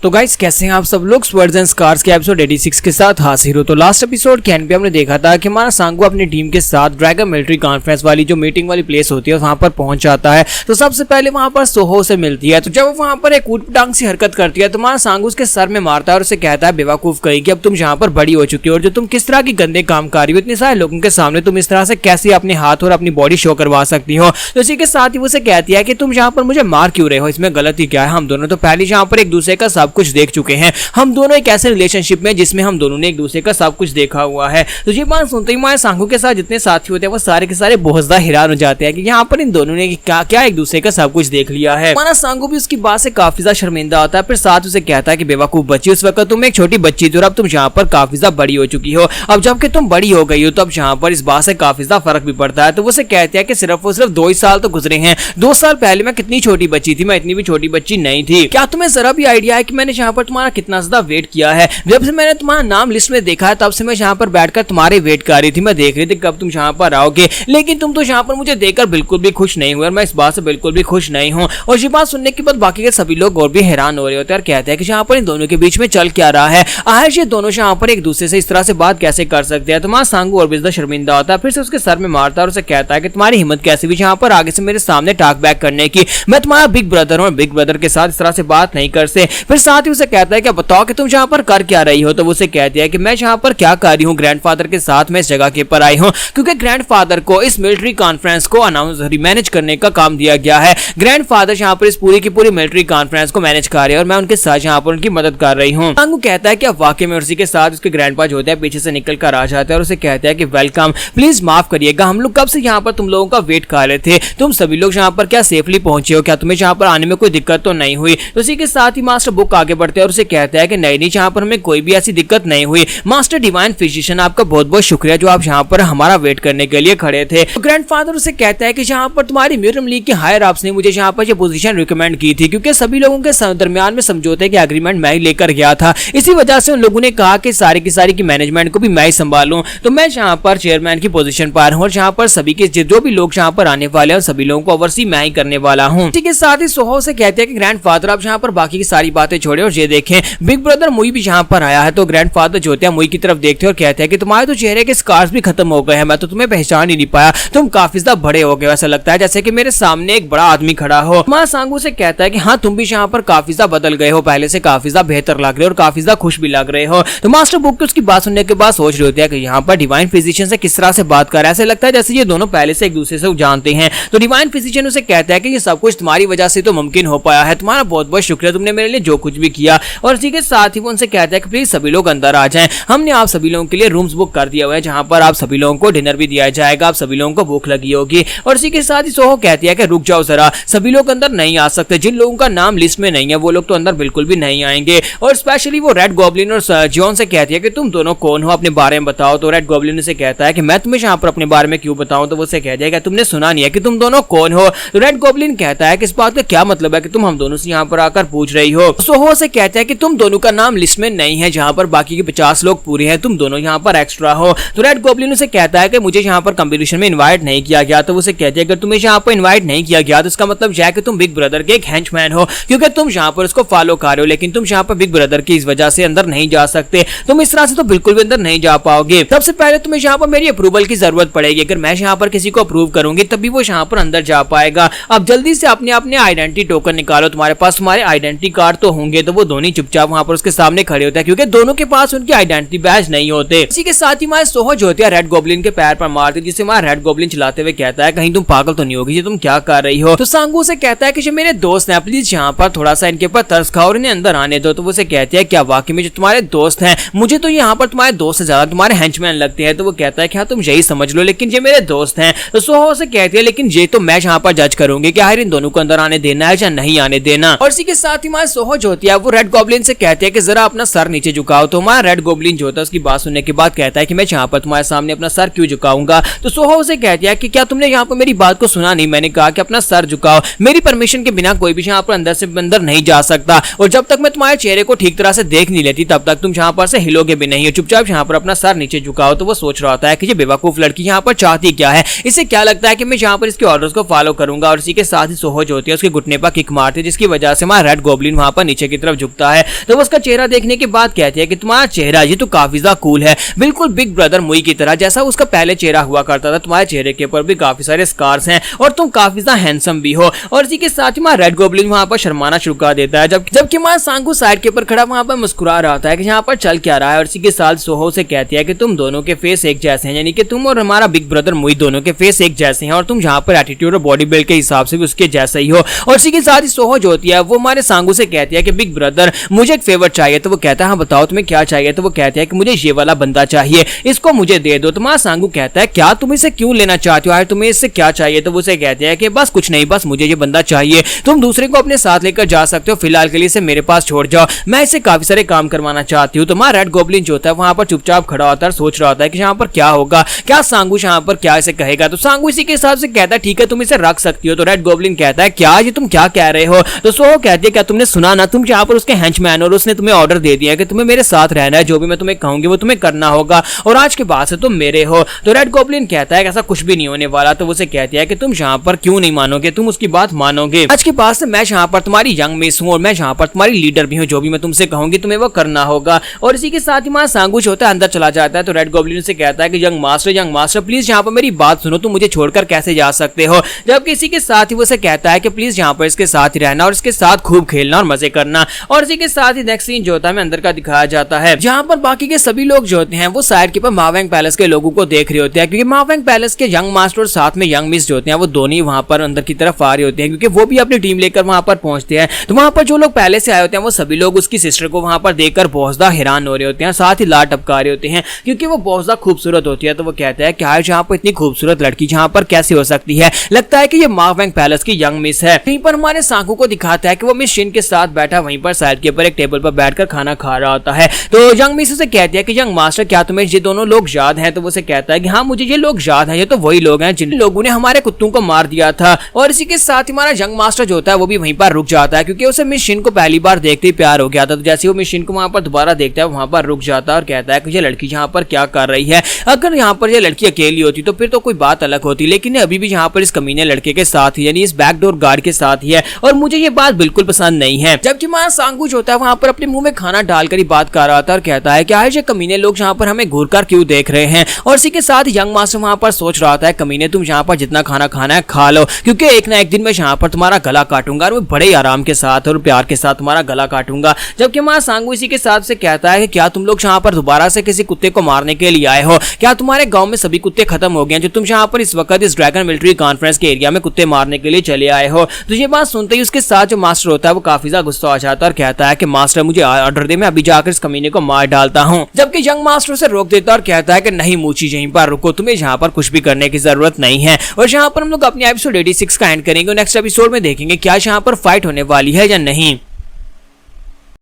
तो गाइस कैसे हैं आप सब लोग। स्वर्ड्स एंड स्कार्स के एपिसोड 86 के साथ हाजिर हो। तो लास्ट एपिसोड के एंड पे हमने देखा था कि हमारा सांगू अपनी टीम के साथ ड्रैगन मिलिट्री कॉन्फ्रेंस वाली जो मीटिंग वाली प्लेस होती है वहां पर पहुंच जाता है। तो सबसे पहले वहां पर सोहो से मिलती है। तो जब वो वहां पर एक ऊटपटांग सी हरकत करती है तो हमारा सांगू उसके सर में मारता है और उसे कहता है बेवकूफ कहीं कि अब तुम यहाँ पर बड़ी हो चुकी हो और जो तुम किस तरह की गंदे काम कर रही हो, इतने सारे लोगों के सामने तुम इस तरह से कैसे अपने हाथ और अपनी बॉडी शो करवा सकती हो। तो इसी के साथ ही वो उसे कहती है कि तुम यहाँ पर मुझे मार क्यों रहे हो, इसमें गलती क्या है। हम दोनों तो पहले यहाँ पर एक दूसरे का सब कुछ देख चुके हैं। हम दोनों एक ऐसे रिलेशनशिप में जिसमें हम दोनों ने एक दूसरे का सब कुछ देखा हुआ है। तो ये बात सुनते ही हमारे सांगू के साथ जितने साथी होते हैं वो सारे के सारे बहुत ज्यादा हैरान हो जाते हैं कि यहाँ पर इन दोनों ने क्या क्या एक दूसरे का सब कुछ देख लिया है। हमारा सांगू भी उसकी बात से काफी ज्यादा शर्मिंदा होता है, फिर साथ उसे कहता है कि बेवकूफ बच्ची, उस वक्त तुम एक छोटी बच्ची थी और अब तुम यहाँ पर काफी ज्यादा बड़ी हो चुकी हो। अब जबकि तुम बड़ी हो गई हो तो अब यहाँ पर इस बात से काफी ज्यादा फर्क भी पड़ता है। तो वो उसे कहते हैं कि सिर्फ और सिर्फ 2 ही साल तो गुजरे हैं। 2 साल पहले मैं कितनी छोटी बच्ची थी, मैं इतनी भी छोटी बच्ची नहीं थी। क्या तुम्हें जरा भी आइडिया है कि मैंने यहाँ पर तुम्हारा कितना ज्यादा वेट किया है। जब से मैंने तुम्हारा नाम लिस्ट में देखा है तब से मैं यहाँ पर बैठकर तुम्हारे वेट कर रही थी। मैं देख रही थी कब तुम यहाँ पर आओगे, लेकिन तुम तो यहाँ पर मुझे देखकर बिल्कुल भी खुश नहीं हुए और मैं इस बात से बिल्कुल भी खुश नहीं हूँ। और ये बात सुनने के बाद बाकी के सभी लोग और भी हैरान हो रहे होते हैं और कहते हैं कि यहाँ पर इन दोनों के बीच में चल क्या रहा है। आखिर ये दोनों यहाँ पर एक दूसरे से इस तरह से बात कैसे कर सकते हैं। तुम्हारा सांगू और भी ज्यादा शर्मिंदा होता है, फिर से उसके सर में मारता है और उसे कहता है कि तुम्हारी हिम्मत कैसे भी यहाँ पर आगे से मेरे सामने टॉक बैक करने की। मैं तुम्हारा बिग ब्रदर हूँ, बिग ब्रदर के साथ इस तरह से बात नहीं कर से। फिर साथ ही उसे कहता है कि बताओ कि तुम यहाँ पर कर क्या रही हो। तो वो उसे कहती है कि मैं यहाँ पर क्या कर रही हूँ, ग्रैंडफादर के साथ मैं इस जगह के ऊपर आई हूँ क्योंकि ग्रैंडफादर को इस मिलिट्री कॉन्फ्रेंस को अनाउंस मैनेज करने का काम दिया गया है। ग्रैंडफादर यहाँ पर इस पूरी की पूरी मिलिट्री कॉन्फ्रेंस को मैनेज कर रहे हैं और मैं उनके साथ यहाँ पर उनकी मदद कर रही हूँ। सांगू कहता है कि अब वाकई में उसी के साथ उसके ग्रैंडपा जो होता है पीछे से निकल कर आ जाता है और उसे कहता है कि वेलकम, प्लीज माफ करिएगा, हम लोग कब से यहाँ पर तुम लोगों का वेट कर रहे थे। तुम सभी लोग यहाँ पर क्या सेफली पहुंचे हो, क्या तुम्हें यहाँ पर आने में कोई दिक्कत तो नहीं हुई। तो उसी के साथ ही मास्टर बुक आगे बढ़ते हैं और उसे कहता है कि नहीं, यहाँ पर हमें कोई भी ऐसी दिक्कत नहीं हुई। मास्टर डिवाइन फिजिशियन, आपका बहुत बहुत शुक्रिया जो आप यहाँ पर हमारा वेट करने के लिए खड़े थे। तो ग्रैंडफादर उसे कहता है कि यहाँ पर तुम्हारी म्यूरम लीग के हायर अप्स ने मुझे यहाँ पर ये पोजीशन रिकमेंड की थी क्योंकि सभी लोगों के दरमियान में समझौते के एग्रीमेंट मैं ही लेकर गया था। इसी वजह से उन लोगों ने कहा कि सारी की मैनेजमेंट को भी मैं ही संभालूं। तो मैं यहाँ पर चेयरमैन की पोजीशन पर हूँ और यहाँ पर सभी के जो भी लोग यहाँ पर आने वाले हैं सभी लोगों को ओवरसी मैं ही करने वाला हूँ। ठीक है, साथ ही सोहो से कहते हैं कि ग्रैंडफादर आप यहाँ पर बाकी की सारी बातें छोड़े और ये देखें बिग ब्रदर मुई भी यहाँ पर आया है। तो ग्रैंडफादर जो होते हैं मुई की तरफ देखते हैं और कहते हैं कि तुम्हारे तो चेहरे के स्कार्स भी खत्म हो गए हैं, मैं तो तुम्हें पहचान ही नहीं पाया, तुम काफी ज्यादा बड़े हो गए, ऐसा लगता है जैसे कि मेरे सामने एक बड़ा आदमी खड़ा हो। हमारा सांगू से कहता है कि हाँ तुम भी यहाँ पर काफी ज्यादा बदल गए हो, पहले से काफी ज्यादा बेहतर लग रहे हो और काफी ज्यादा खुश भी लग रहे हो। तो मास्टर बुक उसकी बात सुनने के बाद सोच रहे होते हैं कि यहाँ पर डिवाइन फिजिशियन से किस तरह से बात कर रहा है, ऐसे लगता है जैसे ये दोनों पहले से एक दूसरे से जानते हैं। तो डिवाइन फिजिशियन उसे कहता है कि ये सब कुछ तुम्हारी वजह से तो मुमकिन हो पाया है, तुम्हारा बहुत बहुत शुक्रिया, तुमने मेरे लिए जो कुछ भी किया। और इसी के साथ ही वो उनसे कहता है कि प्लीज सभी लोग अंदर आ जाएं, हमने आप सभी लोगों के लिए रूम्स बुक कर दिया हुआ है जहां पर आप सभी लोगों को डिनर भी दिया जाएगा, आप सभी लोगों को भूख लगी होगी। और इसी के साथ ही सोहो कहती है कि रुक जाओ जरा, सभी लोग अंदर नहीं आ सकते, जिन लोगों का नाम लिस्ट में नहीं है वो लोग तो अंदर बिल्कुल भी नहीं आएंगे। और स्पेशली वो रेड गॉब्लिन और जॉन से कहती है कि तुम दोनों कौन हो, अपने बारे में बताओ। तो रेड गॉब्लिन से कहता है कि मैं तुम्हें यहाँ पर अपने बारे में क्यों बताऊं। तो वो से कहता है कि तुमने सुना नहीं है कि तुम दोनों कौन हो। तो रेड गॉब्लिन कहता है कि इस बात का क्या मतलब है कि तुम हम दोनों से यहाँ पर आकर पूछ रही हो। सोहो से कहता है कि तुम दोनों का नाम लिस्ट में नहीं है जहाँ पर बाकी के 50 लोग पूरे हैं, तुम दोनों यहाँ पर एक्स्ट्रा हो। तो रेड गॉब्लिन से कहता है कि मुझे यहाँ पर कंपटीशन में इनवाइट नहीं किया गया। तो उसे कहते हैं कि तुम्हें यहाँ पर इनवाइट नहीं किया गया तो इसका मतलब यह है कि तुम बिग ब्रदर के एक हेंचमैन हो क्योंकि तुम यहाँ पर उसको फॉलो कर रहे हो, लेकिन तुम यहाँ पर बिग ब्रदर की इस वजह से अंदर नहीं जा सकते। तुम इस तरह से तो बिल्कुल भी अंदर नहीं जा पाओगे। सबसे पहले तुम्हें यहाँ पर मेरी अप्रूवल की जरूरत पड़ेगी, अगर मैं यहाँ पर किसी को अप्रूव करूंगी तभी वो यहाँ पर अंदर जा पाएगा। अब जल्दी से अपने आइडेंटिटी टोकन निकालो, तुम्हारे पास तुम्हारे आइडेंटिटी कार्ड तो होंगे। तो वो दोनों चुपचाप वहां पर उसके सामने खड़े होते हैं क्योंकि दोनों के पास उनके आइडेंटिटी बैज नहीं होते। इसी के साथ ही हमारे सोहो जो होती है रेड गॉब्लिन के पैर पर मारती है, जिससे हमारा रेड गॉब्लिन चलाते हुए कहता है कहीं तुम पागल तो नहीं होगी, ये तुम क्या कर रही हो। तो सांगू से कहता है कि जो मेरे दोस्त हैं प्लीज यहाँ पर थोड़ा सा इनके ऊपर तरस खाओ और इन्हें अंदर आने दो। तो वो से कहती है क्या वाकई में जो तुम्हारे दोस्त हैं, मुझे तो यहाँ पर तुम्हारे दोस्त से ज्यादा तुम्हारे हेंचमैन लगते हैं। तो वो कहता है कि हाँ तुम यही समझ लो, लेकिन ये मेरे दोस्त हैं। तो सोहो से कहती है लेकिन ये तो मैं यहाँ पर जज करूंगी कि आखिर इन दोनों को अंदर आने देना है या नहीं आने देना। और इसी के साथ ही हमारे सोहो जो होती है वो रेड गॉब्लिन से कहते हैं कि जरा अपना सर नीचे झुकाओ। तो हमारा रेड गॉब्लिन जो होता है उसकी बात सुनने के बाद कहता है कि मैं यहाँ पर तुम्हारे सामने अपना सर क्यों झुकाऊंगा। तो सोहो से कहती है कि क्या तुमने यहाँ पर मेरी बात को सुना नहीं, मैंने कहा कि अपना सर झुकाओ, मेरी परमिशन के बिना कोई भी यहाँ पर अंदर से अंदर नहीं जा सकता और जब तक मैं तुम्हारे चेहरे को ठीक तरह से देख नहीं लेती तब तक तुम यहाँ पर से हिलोगे भी नहीं, चुपचाप यहाँ पर अपना सर नीचे झुकाओ। तो वो सोच रहा होता है कि ये बेवकूफ लड़की यहाँ पर चाहती क्या है, इसे क्या लगता है कि मैं यहाँ पर इसके ऑर्डर्स को फॉलो करूंगा। और इसी के साथ ही सोहो जो होती है उसके घुटने पर किक मारती है जिसकी वजह से हमारा रेड गॉब्लिन वहां पर नीचे नीचे की तरफ झुकता है। तो वो उसका चेहरा देखने के बाद कहती है कि तुम्हारा चेहरा ये तो काफी ज्यादा कूल है, बिल्कुल बिग ब्रदर मुई की तरह, जैसा उसका पहले चेहरा हुआ करता था। तुम्हारे चेहरे के ऊपर भी काफी सारे स्कार्स हैं और तुम काफी ज्यादा हैंडसम भी हो। और इसी के साथ ही हमारा रेड गॉब्लिन वहां पर शर्माना शुरू कर देता है, जबकि हमारा सांगू साइड के ऊपर खड़ा वहां पर मुस्कुरा रहा था कि यहाँ पर चल क्या रहा है। और इसी के साथ सोहो से कहती है कि तुम दोनों के फेस एक जैसे हैं, यानी कि तुम और हमारा बिग ब्रदर मुई दोनों के फेस एक जैसे हैं और तुम यहाँ पर एटीट्यूड और बॉडी बिल्ड के हिसाब से भी उसके जैसे ही हो। और इसी के साथ ही सोहो जो होती है वो हमारे सांगू से कहती है कि बिग ब्रदर मुझे एक फेवर चाहिए। तो वो कहता है हाँ बताओ तुम्हें क्या चाहिए। तो वो कहते हैं कि मुझे ये वाला बंदा चाहिए, इसको मुझे दे दो। तुम्हारा सांगू कहता है क्या तुम इसे क्यों लेना चाहते हो, यार तुम्हें इससे क्या चाहिए। तो वो उसे कहते हैं कि बस कुछ नहीं, बस मुझे ये बंदा चाहिए, तुम दूसरे को अपने साथ लेकर जा सकते हो, फिलहाल के लिए इसे मेरे पास छोड़ जाओ, मैं इससे काफी सारे काम करवाना चाहती हूँ। तो हमारा रेड गॉब्लिन जो होता है वहां पर चुपचाप खड़ा होता है, सोच रहा होता है कि यहाँ पर क्या होगा, क्या सांगू यहाँ पर क्या इसे कहेगा। तो सांगू इसी के हिसाब से कहता है ठीक है तुम इसे रख सकती हो। तो रेड गॉब्लिन कहता है क्या ये तुम क्या कह रहे हो। तो सोहो कहती है क्या तुमने सुना ना, तुम यहाँ पर उसके हेंचमैन और उसने तुम्हें ऑर्डर दे दिया है कि तुम्हें मेरे साथ रहना है, जो भी मैं तुम्हें कहूंगी वो तुम्हें करना होगा और आज के बाद से तुम मेरे हो। तो रेड गॉब्लिन कहता है कि ऐसा कुछ भी नहीं होने वाला। तो उसे कहती है कि तुम यहाँ पर क्यों नहीं मानोगे, तुम उसकी बात मानोगे, आज के बाद से मैं यहाँ पर तुम्हारी यंग मिस हूँ और मैं यहाँ पर तुम्हारी लीडर भी हूँ, जो भी मैं तुमसे कहूंगी तुम्हें वो करना होगा। और इसी के साथ ही हमारा सांगू होता है अंदर चला जाता है। तो रेड गॉब्लिन से कहता है कि यंग मास्टर प्लीज यहाँ पर मेरी बात सुनो, तुम मुझे छोड़कर कैसे जा सकते हो। जबकि इसी के साथ ही वो उसे कहता है कि प्लीज यहाँ पर इसके साथ ही रहना और इसके साथ खूब खेलना और मजे करना। और इसी के साथ ही नेक्स्ट सीन जो होता है अंदर का दिखाया जाता है, जहाँ पर बाकी के सभी लोग जो होते हैं वो साइड के ऊपर मावेंग पैलेस के लोगों को देख रहे होते हैं, क्योंकि मावेंग पैलेस के यंग मास्टर और साथ में यंग मिस जो होते हैं वो दोनों ही वहां पर अंदर की तरफ आ रहे होते हैं, क्योंकि वो भी अपनी टीम लेकर वहां पर पहुंचते हैं। तो वहां पर जो लोग पहले से आए होते हैं वो सभी लोग उसकी सिस्टर को वहां पर देखकर बहुत ज्यादा हैरान हो रहे होते हैं, साथ ही लाड टपका रहे होते हैं, क्योंकि वो बहुत ज्यादा खूबसूरत होती है। तो वो कहता है क्या जहाँ पर इतनी खूबसूरत लड़की जहाँ पर कैसे हो सकती है, लगता है कि ये मावेंग पैलेस की यंग मिस है। वहीं पर हमारे सांगू को दिखाता है कि वो मिस शिन के साथ बैठा वहीं पर साइड के ऊपर एक टेबल पर बैठकर खाना खा रहा होता है। तो यंग मिस उसे कहती है कि यंग मास्टर क्या तुम्हें ये दोनों लोग याद हैं। तो वो उसे कहता है कि हाँ मुझे ये लोग याद हैं, ये तो वही लोग हैं जिन लोगों ने हमारे कुत्तों को मार दिया था। और इसी के साथ हमारा यंग मास्टर जो होता है वो भी वहीं पर रुक जाता है, क्योंकि उसे मिस शिन को पहली बार देखते ही प्यार हो गया था। तो जैसे वो मिस शिन को वहां पर दोबारा देखता है वहां पर रुक जाता है और कहता है कि ये लड़की यहाँ पर क्या कर रही है, अगर यहाँ पर ये लड़की अकेली होती तो फिर तो कोई बात अलग होती, लेकिन अभी भी यहाँ पर इस कमीने लड़के के साथ ही यानी इस बैकडोर गार्ड के साथ ही है और मुझे ये बात बिल्कुल पसंद नहीं है। जबकि हमारा सांगू जो होता है वहां पर अपने मुंह में खाना डालकर ही बात कर रहा था और कहता है कि आज ये कमीने लोग यहाँ पर हमें घूर कर क्यों देख रहे हैं। और इसी के साथ यंग मास्टर वहां पर सोच रहा था कमीने तुम यहाँ पर जितना खाना खाना है खा लो, क्योंकि एक ना एक दिन मैं यहाँ पर तुम्हारा गला काटूंगा और मैं बड़े आराम के साथ और प्यार के साथ तुम्हारा गला काटूंगा। जबकि हमारा सांगू इसी के साथ से कहता है कि क्या तुम लोग यहाँ पर दोबारा से किसी कुत्ते को मारने के लिए आए हो, क्या तुम्हारे गांव में सभी कुत्ते खत्म हो गए जो तुम यहाँ पर इस वक्त इस ड्रैगन मिलिट्री कॉन्फ्रेंस के एरिया में कुत्ते मारने के लिए चले आए हो। तो ये बात सुनते ही उसके साथ जो मास्टर होता है वो काफी ज्यादा गुस्सा आ जाता है और कहता है कि मास्टर मुझे ऑर्डर दे, मैं अभी जाकर इस कमीने को मार डालता हूँ। जबकि यंग मास्टर से रोक देता है और कहता है कि नहीं मूची यहीं पर रुको, तुम्हें यहाँ पर कुछ भी करने की जरूरत नहीं है। और यहाँ पर हम लोग अपने एपिसोड 86 का एंड करेंगे और नेक्स्ट एपिसोड में देखेंगे क्या यहाँ पर फाइट होने वाली है या नहीं।